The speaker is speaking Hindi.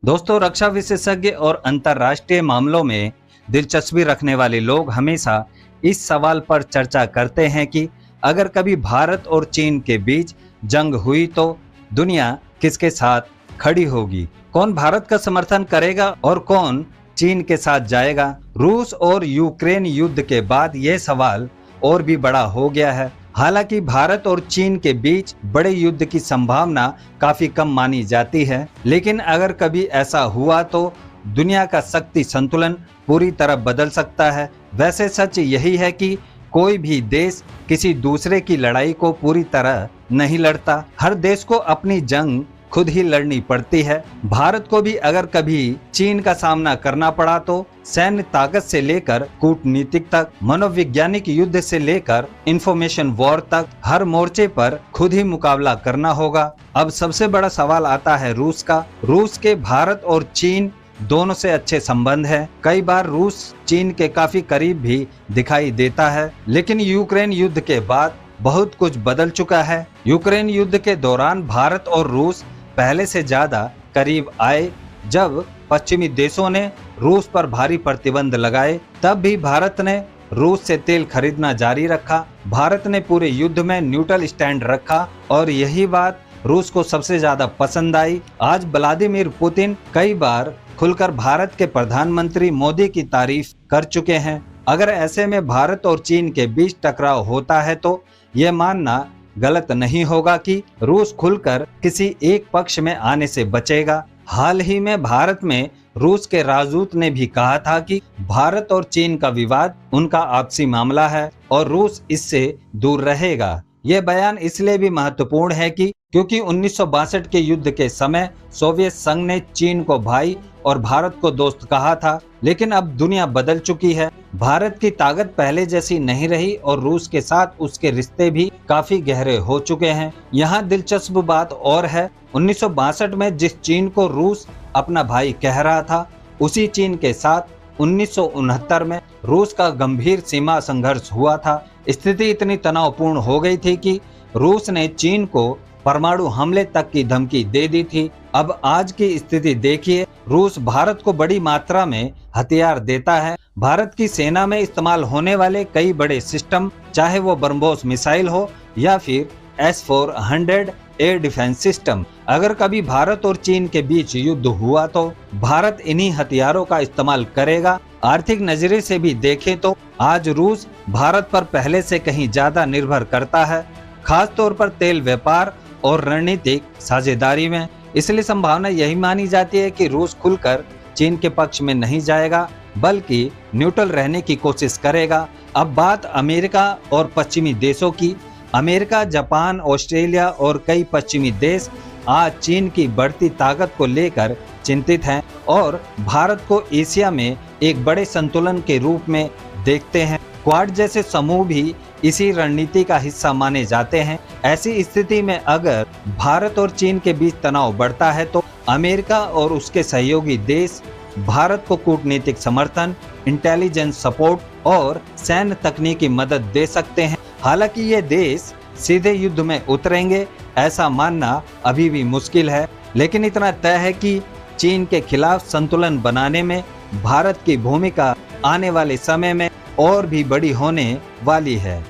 दोस्तों, रक्षा विशेषज्ञ और अंतर्राष्ट्रीय मामलों में दिलचस्पी रखने वाले लोग हमेशा इस सवाल पर चर्चा करते हैं कि अगर कभी भारत और चीन के बीच जंग हुई तो दुनिया किसके साथ खड़ी होगी। कौन भारत का समर्थन करेगा और कौन चीन के साथ जाएगा। रूस और यूक्रेन युद्ध के बाद यह सवाल और भी बड़ा हो गया है। हालांकि भारत और चीन के बीच बड़े युद्ध की संभावना काफी कम मानी जाती है, लेकिन अगर कभी ऐसा हुआ तो दुनिया का शक्ति संतुलन पूरी तरह बदल सकता है। वैसे सच यही है कि कोई भी देश किसी दूसरे की लड़ाई को पूरी तरह नहीं लड़ता। हर देश को अपनी जंग खुद ही लड़नी पड़ती है। भारत को भी अगर कभी चीन का सामना करना पड़ा तो सैन्य ताकत से लेकर कूटनीतिक तक, मनोवैज्ञानिक युद्ध से लेकर इंफॉर्मेशन वॉर तक हर मोर्चे पर खुद ही मुकाबला करना होगा। अब सबसे बड़ा सवाल आता है रूस का। रूस के भारत और चीन दोनों से अच्छे संबंध है। कई बार रूस चीन के काफी करीब भी दिखाई देता है, लेकिन यूक्रेन युद्ध के बाद बहुत कुछ बदल चुका है। यूक्रेन युद्ध के दौरान भारत और रूस पहले से ज्यादा करीब आए। जब पश्चिमी देशों ने रूस पर भारी प्रतिबंध लगाए, तब भी भारत ने रूस से तेल खरीदना जारी रखा। भारत ने पूरे युद्ध में न्यूट्रल स्टैंड रखा और यही बात रूस को सबसे ज्यादा पसंद आई। आज व्लादिमीर पुतिन कई बार खुलकर भारत के प्रधानमंत्री मोदी की तारीफ कर चुके हैं। अगर ऐसे में भारत और चीन के बीच टकराव होता है तो यह मानना गलत नहीं होगा कि रूस खुलकर किसी एक पक्ष में आने से बचेगा। हाल ही में भारत में रूस के राजदूत ने भी कहा था कि भारत और चीन का विवाद उनका आपसी मामला है और रूस इससे दूर रहेगा। यह बयान इसलिए भी महत्वपूर्ण है कि क्योंकि 1962 के युद्ध के समय सोवियत संघ ने चीन को भाई और भारत को दोस्त कहा था, लेकिन अब दुनिया बदल चुकी है। भारत की ताकत पहले जैसी नहीं रही और रूस के साथ उसके रिश्ते भी काफी गहरे हो चुके हैं। यहाँ दिलचस्प बात और है, 1962 में जिस चीन को रूस अपना भाई कह रहा था, उसी चीन के साथ 1969 में रूस का गंभीर सीमा संघर्ष हुआ था। स्थिति इतनी तनावपूर्ण हो गई थी कि रूस ने चीन को परमाणु हमले तक की धमकी दे दी थी। अब आज की स्थिति देखिए, रूस भारत को बड़ी मात्रा में हथियार देता है। भारत की सेना में इस्तेमाल होने वाले कई बड़े सिस्टम, चाहे वो ब्रह्मोस मिसाइल हो या फिर S-400 एयर डिफेंस सिस्टम, अगर कभी भारत और चीन के बीच युद्ध हुआ तो भारत इन्हीं हथियारों का इस्तेमाल करेगा। आर्थिक नजरिए से भी देखें तो आज रूस भारत पर पहले से कहीं ज्यादा निर्भर करता है, खास तौर पर तेल व्यापार और रणनीतिक साझेदारी में। इसलिए संभावना यही मानी जाती है कि रूस खुलकर चीन के पक्ष में नहीं जाएगा, बल्कि न्यूट्रल रहने की कोशिश करेगा। अब बात अमेरिका और पश्चिमी देशों की। अमेरिका, जापान, ऑस्ट्रेलिया और कई पश्चिमी देश आज चीन की बढ़ती ताकत को लेकर चिंतित हैं और भारत को एशिया में एक बड़े संतुलन के रूप में देखते हैं। क्वाड जैसे समूह भी इसी रणनीति का हिस्सा माने जाते हैं। ऐसी स्थिति में अगर भारत और चीन के बीच तनाव बढ़ता है तो अमेरिका और उसके सहयोगी देश भारत को कूटनीतिक समर्थन, इंटेलिजेंस सपोर्ट और सैन्य तकनीकी मदद दे सकते हैं। हालांकि ये देश सीधे युद्ध में उतरेंगे ऐसा मानना अभी भी मुश्किल है, लेकिन इतना तय है कि चीन के खिलाफ संतुलन बनाने में भारत की भूमिका आने वाले समय में और भी बड़ी होने वाली है।